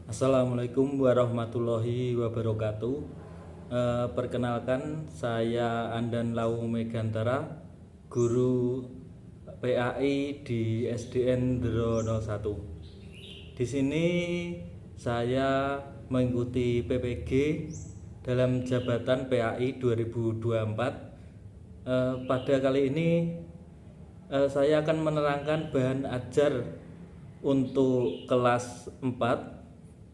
Assalamualaikum warahmatullahi wabarakatuh. Perkenalkan, saya Andan Lau Megantara, guru PAI di SDN Dero 01. Di sini saya mengikuti PPG dalam jabatan PAI 2024. Pada kali ini saya akan menerangkan bahan ajar untuk kelas 4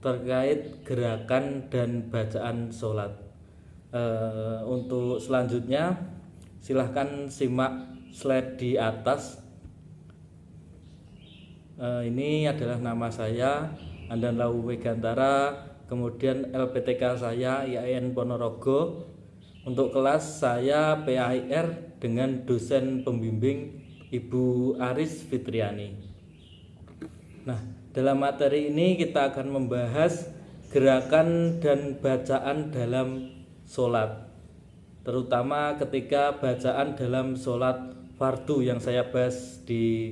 terkait gerakan dan bacaan sholat. Untuk selanjutnya silahkan simak slide di atas. Ini adalah nama saya, Andan Lau Megantara, kemudian LPTK saya IAIN Ponorogo. Untuk kelas saya PAIR dengan dosen pembimbing Ibu Aris Fitriani. Nah, dalam materi ini kita akan membahas gerakan dan bacaan dalam sholat, terutama ketika bacaan dalam sholat fardu. Yang saya bahas di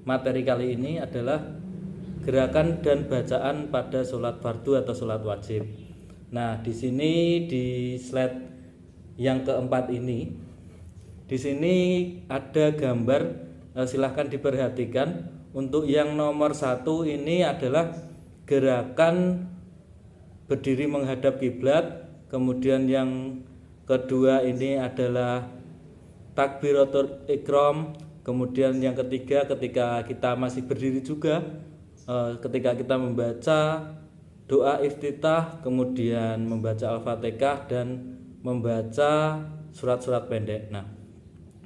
materi kali ini adalah gerakan dan bacaan pada sholat fardu atau sholat wajib. Nah, di sini di slide yang keempat ini, di sini ada gambar, silahkan diperhatikan. Untuk yang nomor 1 ini adalah gerakan berdiri menghadap kiblat. Kemudian yang kedua ini adalah takbiratul ihram. Kemudian yang ketiga ketika kita masih berdiri juga, ketika kita membaca doa iftitah, kemudian membaca Al-Fatihah dan membaca surat-surat pendek. Nah,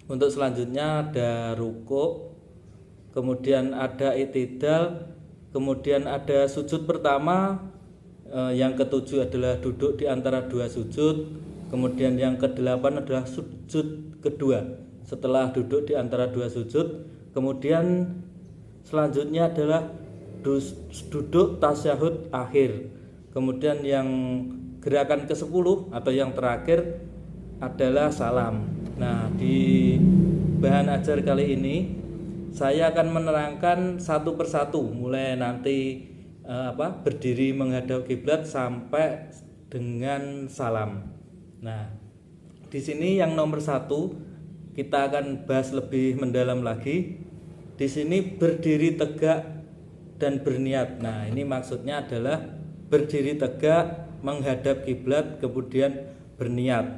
untuk selanjutnya ada rukuk, kemudian ada i'tidal, kemudian ada sujud pertama, yang ketujuh adalah duduk di antara dua sujud, kemudian yang kedelapan adalah sujud kedua setelah duduk di antara dua sujud, kemudian selanjutnya adalah duduk tasyahud akhir, kemudian yang gerakan ke-10 atau yang terakhir adalah salam. Nah, di bahan ajar kali ini saya akan menerangkan satu persatu, mulai nanti berdiri menghadap kiblat sampai dengan salam. Nah, di sini yang nomor 1 kita akan bahas lebih mendalam lagi. Di sini berdiri tegak dan berniat. Nah, ini maksudnya adalah berdiri tegak menghadap kiblat kemudian berniat.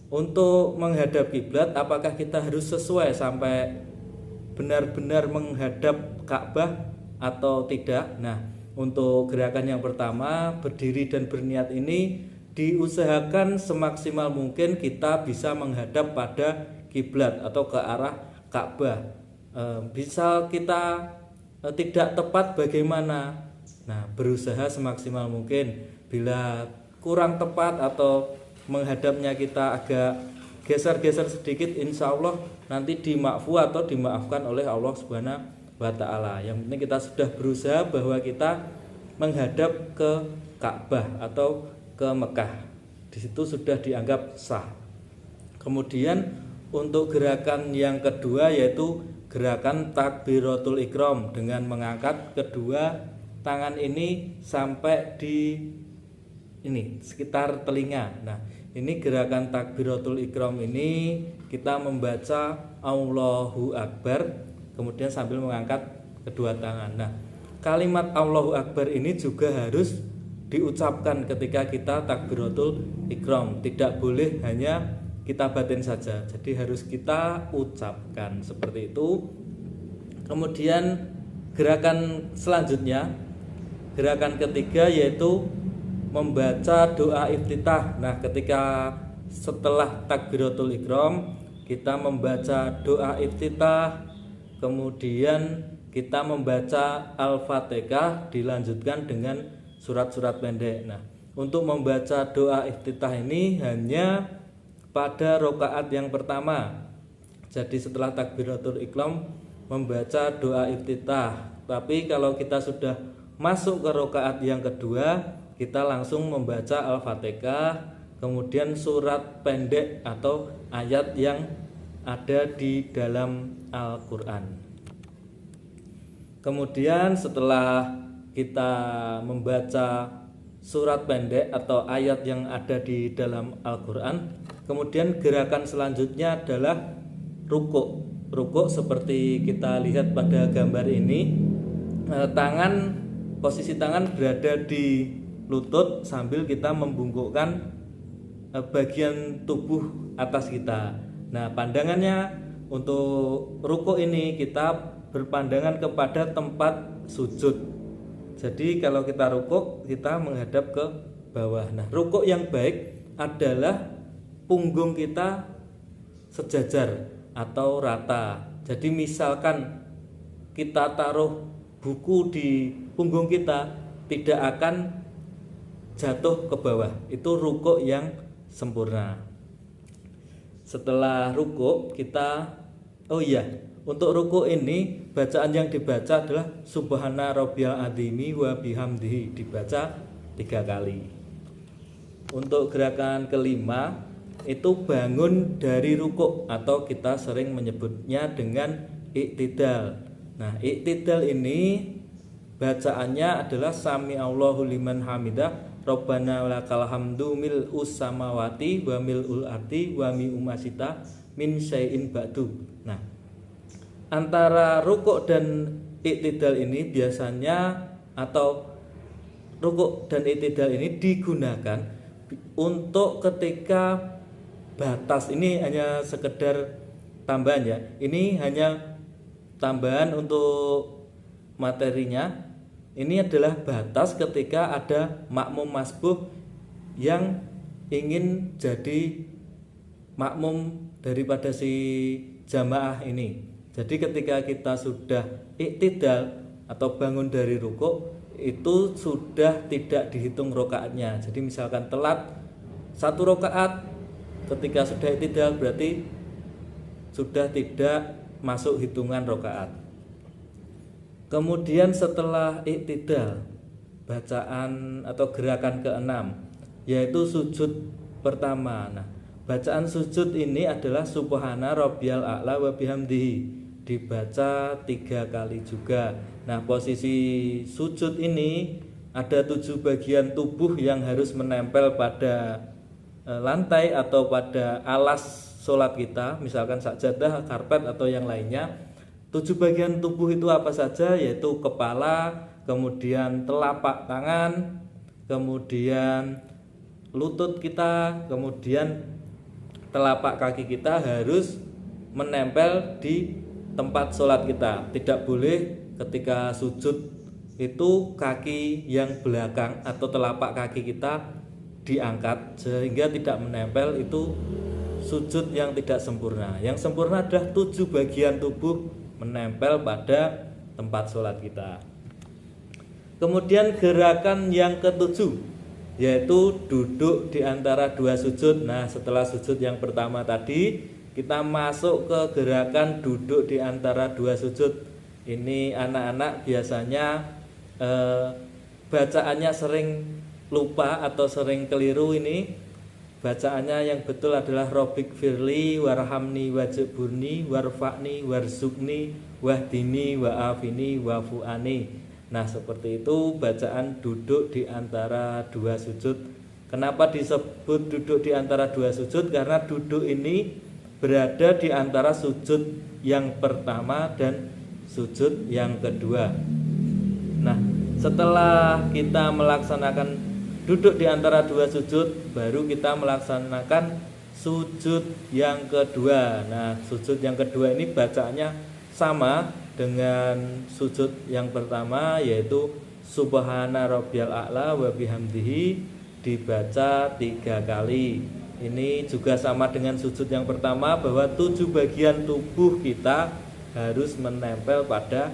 Untuk menghadap kiblat, apakah kita harus sesuai sampai benar-benar menghadap Ka'bah atau tidak? Nah, untuk gerakan yang pertama, berdiri dan berniat ini diusahakan semaksimal mungkin kita bisa menghadap pada kiblat atau ke arah Ka'bah. Bisa kita tidak tepat bagaimana? Nah, berusaha semaksimal mungkin. Bila kurang tepat atau menghadapnya kita agak geser-geser sedikit, insya Allah nanti dimakfu atau dimaafkan oleh Allah Subhanahu wa Ta'ala. Yang penting kita sudah berusaha bahwa kita menghadap ke Ka'bah atau ke Mekah. Di situ sudah dianggap sah. Kemudian untuk gerakan yang kedua yaitu gerakan takbiratul ihram dengan mengangkat kedua tangan ini sampai di sekitar telinga. Nah, ini gerakan takbiratul ihram ini kita membaca Allahu Akbar kemudian sambil mengangkat kedua tangan. Nah, kalimat Allahu Akbar ini juga harus diucapkan ketika kita takbiratul ihram. Tidak boleh hanya kita batin saja. Jadi harus kita ucapkan seperti itu. Kemudian gerakan selanjutnya, gerakan ketiga yaitu membaca doa iftitah. Nah, ketika setelah takbiratul ihram kita membaca doa iftitah, kemudian kita membaca Al-Fatihah dilanjutkan dengan surat-surat pendek. Nah, untuk membaca doa iftitah ini hanya pada rakaat yang pertama. Jadi setelah takbiratul ihram membaca doa iftitah. Tapi kalau kita sudah masuk ke rakaat yang kedua, kita langsung membaca Al-Fatihah, kemudian surat pendek atau ayat yang ada di dalam Al-Quran. Kemudian setelah kita membaca surat pendek atau ayat yang ada di dalam Al-Quran. Kemudian gerakan selanjutnya adalah rukuk. Rukuk seperti kita lihat pada gambar ini, posisi tangan berada di lutut sambil kita membungkukkan bagian tubuh atas kita. Nah, pandangannya untuk rukuk ini kita berpandangan kepada tempat sujud. Jadi kalau kita rukuk, kita menghadap ke bawah. Nah, rukuk yang baik adalah punggung kita sejajar atau rata. Jadi misalkan kita taruh buku di punggung kita, tidak akan jatuh ke bawah. Itu rukuk yang sempurna. Setelah rukuk kita, untuk rukuk ini bacaan yang dibaca adalah Subhana Rabbiyal Adzimi wa bihamdihi, dibaca 3 kali. Untuk gerakan kelima itu bangun dari rukuk atau kita sering menyebutnya dengan iktidal. Nah, iktidal ini bacaannya adalah Sami Allahu liman hamidah Rabbana lakal hamdu mil'us samawati wa mil'ul ardi wa mi'u masita min syai'in ba'du. Nah, antara rukuk dan iktidal ini biasanya, atau rukuk dan iktidal ini digunakan untuk ketika batas, ini hanya sekedar tambahan ya. Ini hanya tambahan untuk materinya. Ini adalah batas ketika ada makmum masbuh yang ingin jadi makmum daripada si jamaah ini. Jadi ketika kita sudah iktidal atau bangun dari rukuk, itu sudah tidak dihitung rokaatnya. Jadi misalkan telat 1 rokaat ketika sudah iktidal, berarti sudah tidak masuk hitungan rokaat. Kemudian setelah iktidal, bacaan atau gerakan ke-6 yaitu sujud pertama. Nah, bacaan sujud ini adalah Subhana Rabbiyal A'la wa bihamdihi, dibaca 3 kali juga. Nah, posisi sujud ini ada 7 bagian tubuh yang harus menempel pada lantai atau pada alas sholat kita, misalkan sajadah, karpet atau yang lainnya. 7 bagian tubuh itu apa saja? Yaitu kepala, kemudian telapak tangan, kemudian lutut kita, kemudian telapak kaki kita harus menempel di tempat sholat kita. Tidak boleh ketika sujud itu kaki yang belakang atau telapak kaki kita diangkat sehingga tidak menempel, itu sujud yang tidak sempurna. Yang sempurna adalah 7 bagian tubuh menempel pada tempat sholat kita. Kemudian gerakan yang ke-7 yaitu duduk di antara 2 sujud. Nah, setelah sujud yang pertama tadi, kita masuk ke gerakan duduk di antara 2 sujud. Ini anak-anak biasanya bacaannya sering lupa atau sering keliru. Ini bacaannya yang betul adalah Robbik firli warhamni wajburni warfa'ni warzukni wahdini wa'afini wafu'ani. Nah, seperti itu bacaan duduk di antara 2 sujud. Kenapa disebut duduk di antara 2 sujud? Karena duduk ini berada di antara sujud yang pertama dan sujud yang kedua. Nah, setelah kita melaksanakan duduk di antara 2 sujud, baru kita melaksanakan sujud yang kedua. Nah, sujud yang kedua ini bacaannya sama dengan sujud yang pertama, yaitu Subhana Rabbiyal A'la wa bihamdihi, dibaca 3 kali. Ini juga sama dengan sujud yang pertama, bahwa 7 bagian tubuh kita harus menempel pada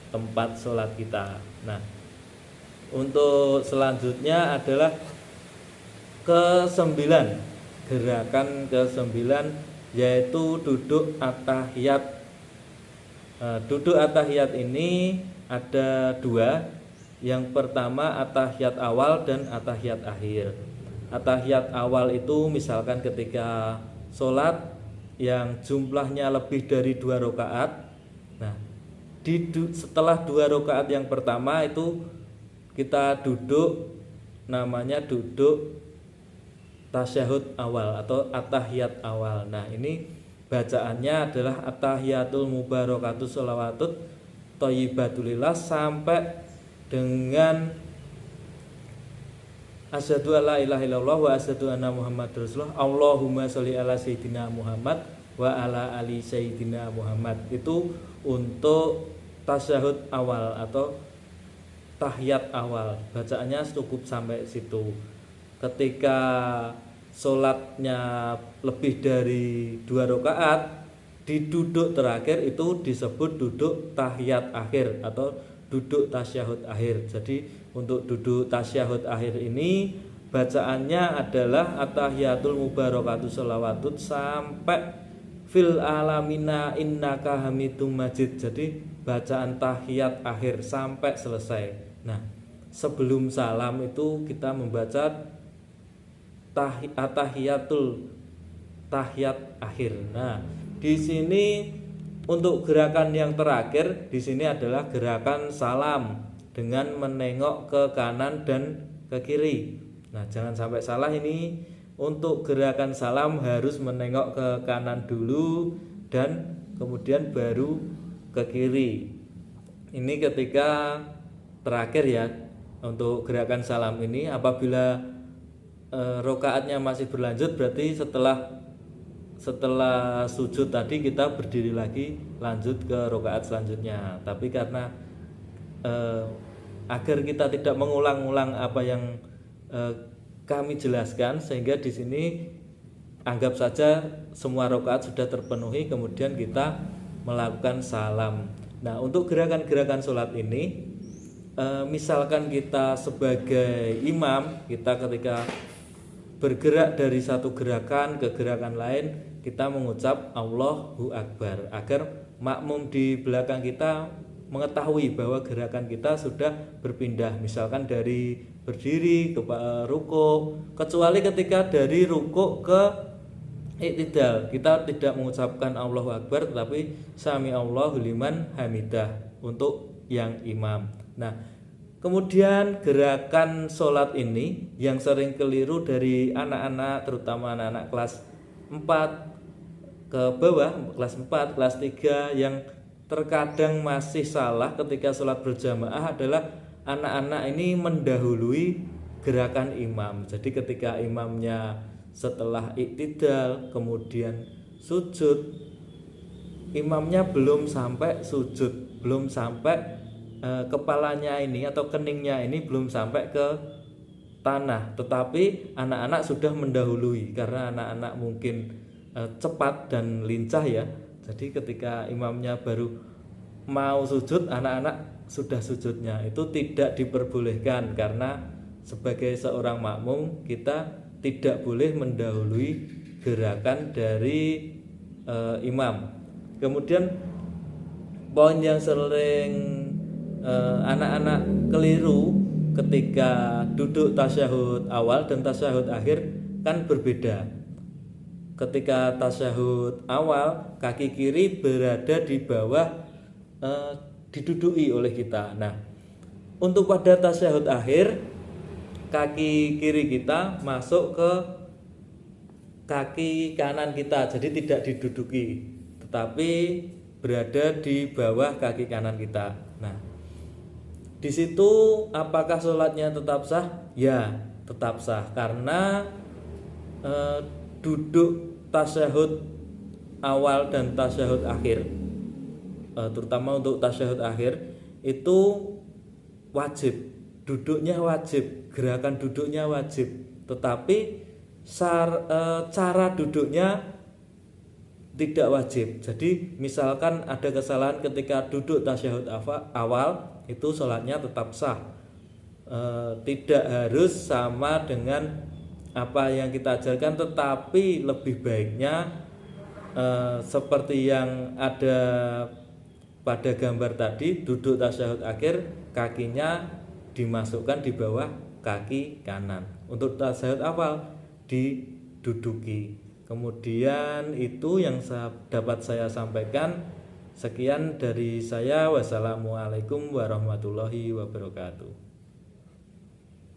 tempat sholat kita. Nah, untuk selanjutnya adalah ke-9, gerakan ke-9 yaitu duduk at-tahiyat. Duduk at-tahiyat ini ada 2. Yang pertama at-tahiyat awal dan at-tahiyat akhir. At-tahiyat awal itu misalkan ketika sholat yang jumlahnya lebih dari 2 rakaat. Nah, setelah 2 rakaat yang pertama itu kita duduk, namanya duduk tasyahud awal atau at-tahiyat awal. Nah, ini bacaannya adalah at-tahiyatul mubarakatuh sholawatut thayyibatulillah sampai dengan asyhadu alla ilaha illallah wa asyhadu anna muhammadar rasulullah. Allahumma sholli ala sayyidina Muhammad wa ala ali sayyidina Muhammad. Itu untuk tasyahud awal atau tahiyat awal. Bacaannya cukup sampai situ. Ketika sholatnya lebih dari 2 rakaat, di duduk terakhir itu disebut duduk tahiyat akhir atau duduk tasyahud akhir. Jadi untuk duduk tasyahud akhir ini bacaannya adalah at-tahiyatul mubarakatuh sholawatut sampai fil alamina innaka hamidum majid. Jadi bacaan tahiyat akhir sampai selesai. Nah, sebelum salam itu kita membaca at-tahiyatul tahiyat akhir. Nah, di sini untuk gerakan yang terakhir di sini adalah gerakan salam dengan menengok ke kanan dan ke kiri. Nah, jangan sampai salah ini. Untuk gerakan salam harus menengok ke kanan dulu dan kemudian baru ke kiri. Ini ketika terakhir ya untuk gerakan salam ini. Apabila rokaatnya masih berlanjut berarti setelah sujud tadi kita berdiri lagi lanjut ke rokaat selanjutnya. Tapi karena agar kita tidak mengulang-ulang apa yang kami jelaskan, sehingga di sini anggap saja semua rokaat sudah terpenuhi, kemudian kita melakukan salam. Nah, untuk gerakan-gerakan sholat ini, misalkan kita sebagai imam, kita ketika bergerak dari satu gerakan ke gerakan lain, kita mengucap Allahu Akbar agar makmum di belakang kita mengetahui bahwa gerakan kita sudah berpindah, misalkan dari berdiri ke rukuk. Kecuali ketika dari rukuk ke iktidal kita tidak mengucapkan Allahu Akbar, tetapi sami Allahu liman hamidah untuk yang imam. Nah, kemudian gerakan sholat ini yang sering keliru dari anak-anak, terutama anak-anak kelas 4 ke bawah, kelas 4, kelas 3, yang terkadang masih salah ketika sholat berjamaah adalah anak-anak ini mendahului gerakan imam. Jadi ketika imamnya setelah iktidal kemudian sujud, imamnya belum sampai sujud, belum sampai kepalanya ini atau keningnya ini belum sampai ke tanah, tetapi anak-anak sudah mendahului karena anak-anak mungkin cepat dan lincah ya. Jadi ketika imamnya baru mau sujud, anak-anak sudah sujudnya. Itu tidak diperbolehkan karena sebagai seorang makmum kita tidak boleh mendahului gerakan dari imam. Kemudian poin yang sering anak-anak keliru ketika duduk tasyahud awal dan tasyahud akhir kan berbeda. Ketika tasyahud awal, kaki kiri berada di bawah diduduki oleh kita. Nah, untuk pada tasyahud akhir, kaki kiri kita masuk ke kaki kanan kita, jadi tidak diduduki, tetapi berada di bawah kaki kanan kita. Nah, di situ apakah sholatnya tetap sah? Ya, tetap sah karena duduk tasyahud awal dan tasyahud akhir, terutama untuk tasyahud akhir itu wajib, duduknya wajib, gerakan duduknya wajib, tetapi cara duduknya tidak wajib. Jadi misalkan ada kesalahan ketika duduk tasyahud awal, itu sholatnya tetap sah, tidak harus sama dengan apa yang kita ajarkan, tetapi lebih baiknya seperti yang ada pada gambar tadi, duduk tasyahud akhir kakinya dimasukkan di bawah kaki kanan. Untuk tasyahud awal diduduki. Kemudian itu yang dapat saya sampaikan. Sekian dari saya. Wassalamualaikum warahmatullahi wabarakatuh.